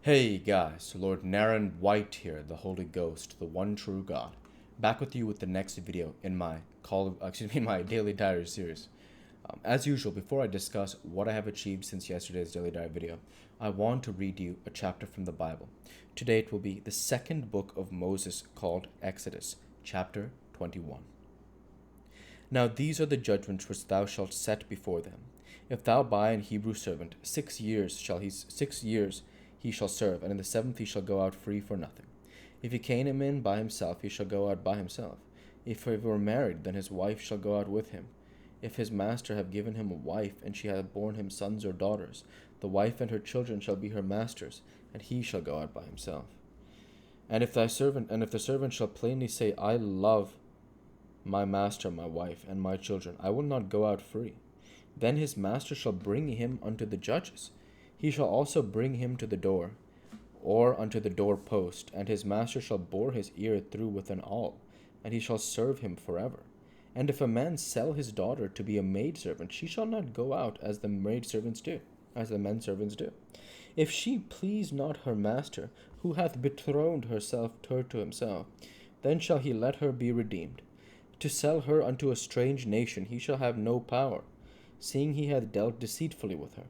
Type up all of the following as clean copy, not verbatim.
Hey guys, Lord Naren White here, the Holy Ghost, the one true God, back with you with the next video in my my daily diary series. As usual, before I discuss what I have achieved since yesterday's daily diary video, I want to read you a chapter from the Bible. Today it will be the second book of Moses called Exodus, chapter 21. Now these are the judgments which thou shalt set before them. If thou buy an Hebrew servant, 6 years he shall serve, and in the seventh he shall go out free for nothing. If he came in by himself, he shall go out by himself. If he were married, then his wife shall go out with him. If his master have given him a wife, and she hath borne him sons or daughters, the wife and her children shall be her master's, and he shall go out by himself. And if the servant shall plainly say, I love my master, my wife, and my children, I will not go out free. Then his master shall bring him unto the judges. He shall also bring him to the door, or unto the door post, and his master shall bore his ear through with an awl, and he shall serve him forever. And if a man sell his daughter to be a maidservant, she shall not go out as the maidservants do, as the men servants do. If she please not her master, who hath betrothed herself to himself, then shall he let her be redeemed. To sell her unto a strange nation he shall have no power, seeing he hath dealt deceitfully with her.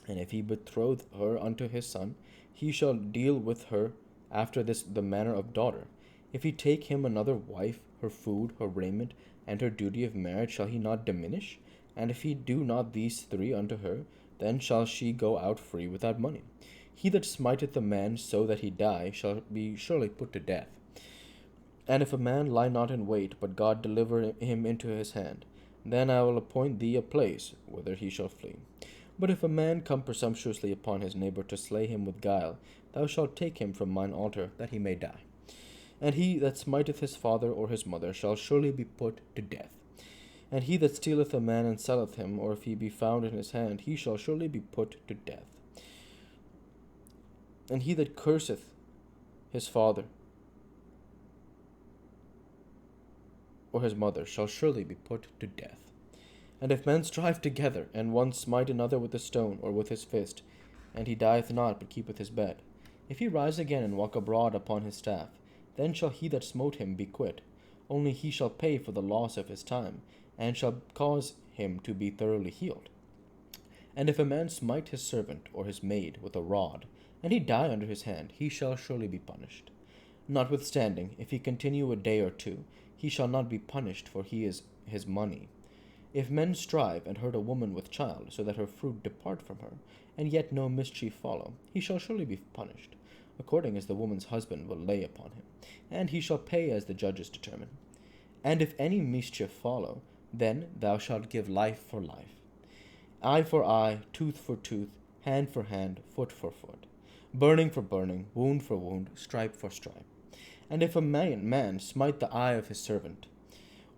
And if he betroth her unto his son, he shall deal with her after this the manner of daughter. If he take him another wife, her food, her raiment, and her duty of marriage shall he not diminish? And if he do not these three unto her, then shall she go out free without money. He that smiteth a man so that he die shall be surely put to death. And if a man lie not in wait, but God deliver him into his hand, then I will appoint thee a place whither he shall flee. But if a man come presumptuously upon his neighbor to slay him with guile, thou shalt take him from mine altar, that he may die. And he that smiteth his father or his mother shall surely be put to death. And he that stealeth a man and selleth him, or if he be found in his hand, he shall surely be put to death. And he that curseth his father or his mother shall surely be put to death. And if men strive together, and one smite another with a stone or with his fist, and he dieth not, but keepeth his bed, if he rise again and walk abroad upon his staff, then shall he that smote him be quit. Only he shall pay for the loss of his time, and shall cause him to be thoroughly healed. And if a man smite his servant or his maid with a rod, and he die under his hand, he shall surely be punished. Notwithstanding, if he continue a day or two, he shall not be punished, for he is his money. If men strive and hurt a woman with child, so that her fruit depart from her, and yet no mischief follow, he shall surely be punished, according as the woman's husband will lay upon him, and he shall pay as the judges determine. And if any mischief follow, then thou shalt give life for life, eye for eye, tooth for tooth, hand for hand, foot for foot, burning for burning, wound for wound, stripe for stripe. And if a man smite the eye of his servant,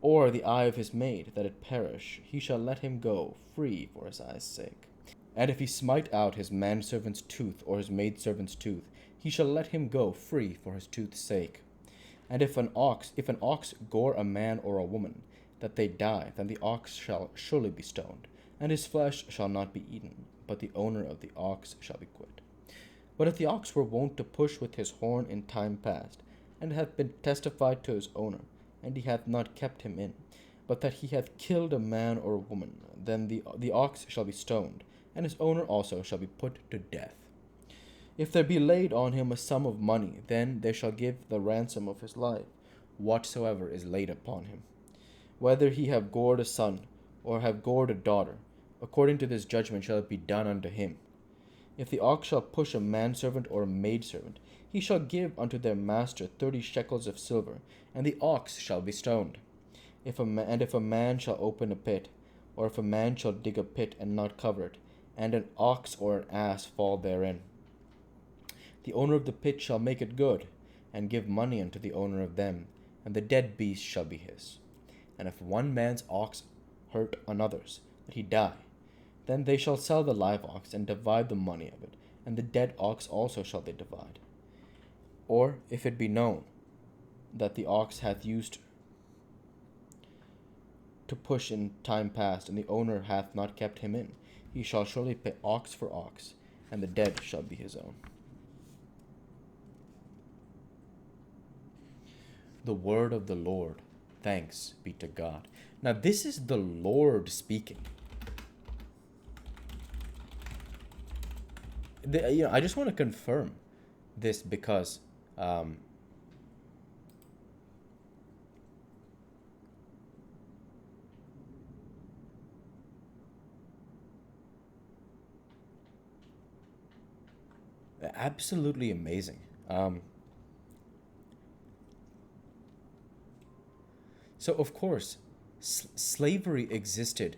or the eye of his maid, that it perish, he shall let him go free for his eye's sake. And if he smite out his manservant's tooth or his maidservant's tooth, he shall let him go free for his tooth's sake. And if an ox gore a man or a woman, that they die, then the ox shall surely be stoned, and his flesh shall not be eaten, but the owner of the ox shall be quit. But if the ox were wont to push with his horn in time past, and hath been testified to his owner, and he hath not kept him in, but that he hath killed a man or a woman, then the ox shall be stoned, and his owner also shall be put to death. If there be laid on him a sum of money, then they shall give the ransom of his life, whatsoever is laid upon him. Whether he have gored a son, or have gored a daughter, according to this judgment shall it be done unto him. If the ox shall push a manservant or a maidservant, he shall give unto their master 30 shekels of silver, and the ox shall be stoned. If a man shall open a pit, or if a man shall dig a pit and not cover it, and an ox or an ass fall therein, the owner of the pit shall make it good, and give money unto the owner of them, and the dead beast shall be his. And if one man's ox hurt another's, that he die, then they shall sell the live ox, and divide the money of it, and the dead ox also shall they divide. Or if it be known that the ox hath used to push in time past, and the owner hath not kept him in, he shall surely pay ox for ox, and the dead shall be his own. the word of the Lord. Thanks be to God. Now, this is the Lord speaking. I just want to confirm this because absolutely amazing. So, of course, slavery existed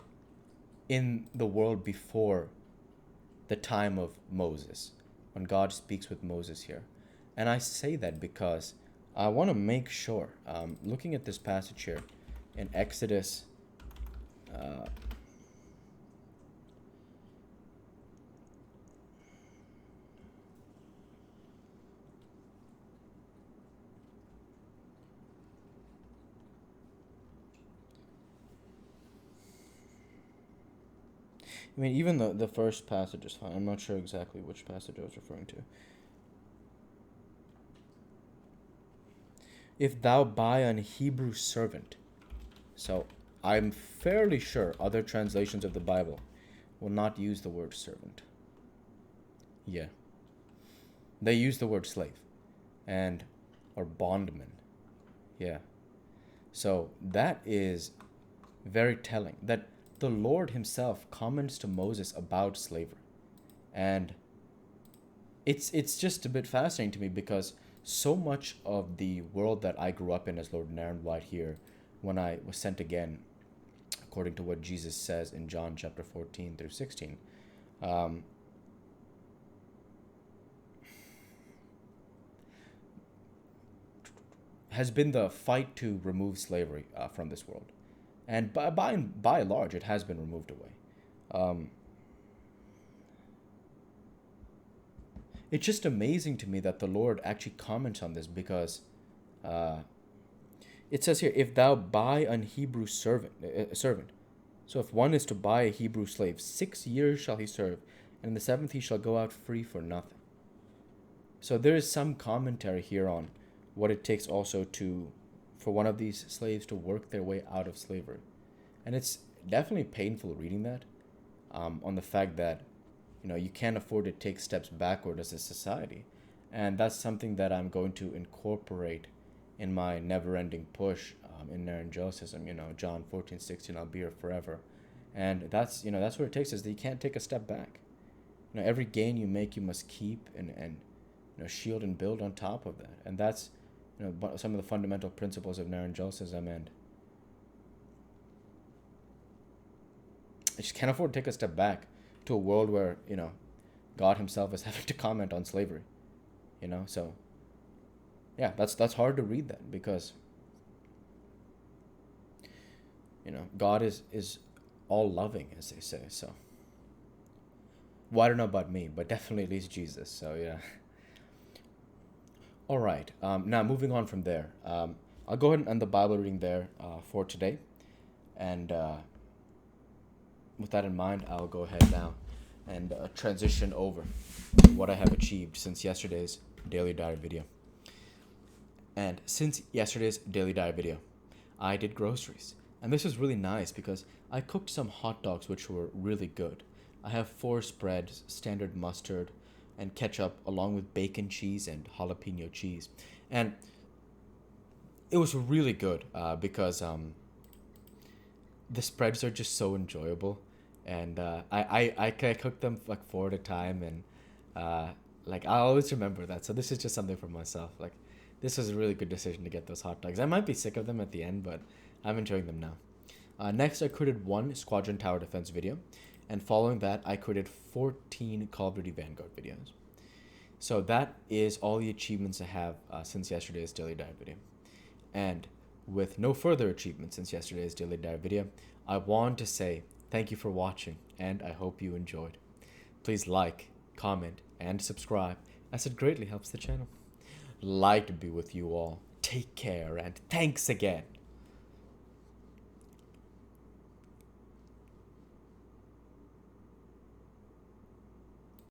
in the world before the time of Moses, when God speaks with Moses here. And I say that because I want to make sure, looking at this passage here in Exodus, I mean, even the first passage is fine. I'm not sure exactly which passage I was referring to. If thou buy an Hebrew servant. So I'm fairly sure other translations of the Bible will not use the word servant. Yeah. They use the word slave and or bondman. Yeah. So that is very telling that the Lord himself comments to Moses about slavery. And it's just a bit fascinating to me because so much of the world that I grew up in as Lord Naren White here, when I was sent again, according to what Jesus says in John chapter 14 through 16, has been the fight to remove slavery from this world. And by and large, it has been removed away. It's just amazing to me that the Lord actually comments on this because it says here, if thou buy an Hebrew servant. So if one is to buy a Hebrew slave, 6 years shall he serve, and in the seventh he shall go out free for nothing. So there is some commentary here on what it takes also for one of these slaves to work their way out of slavery. And it's definitely painful reading that, on the fact that, you can't afford to take steps backward as a society. And that's something that I'm going to incorporate in my never-ending push in Narengelicism, John 14:16, I'll be here forever. And that's what it takes, is that you can't take a step back. Every gain you make, you must keep and shield and build on top of that. And that's, some of the fundamental principles of Narengelicism. And I just can't afford to take a step back to a world where, God himself is having to comment on slavery, so yeah, that's hard to read that because, God is all loving, as they say. So, well, I don't know about me, but definitely at least Jesus. So yeah. All right. Now moving on from there, I'll go ahead and end the Bible reading there for today, and with that in mind, I'll go ahead now and transition over to what I have achieved since yesterday's daily diary video. And since yesterday's daily diary video, I did groceries. And this was really nice because I cooked some hot dogs which were really good. I have 4 spreads, standard mustard, and ketchup, along with bacon cheese and jalapeno cheese. And it was really good because the spreads are just so enjoyable. And I cooked them like 4 at a time, and I always remember that. So this is just something for myself. This was a really good decision to get those hot dogs. I might be sick of them at the end, but I'm enjoying them now. Next, I created 1 Squadron Tower Defense video, and following that, I created 14 Call of Duty Vanguard videos. So that is all the achievements I have since yesterday's daily diary video. And with no further achievements since yesterday's daily diary video, I want to say thank you for watching, and I hope you enjoyed. Please like, comment, and subscribe, as it greatly helps the channel. Light be with you all. Take care, and thanks again.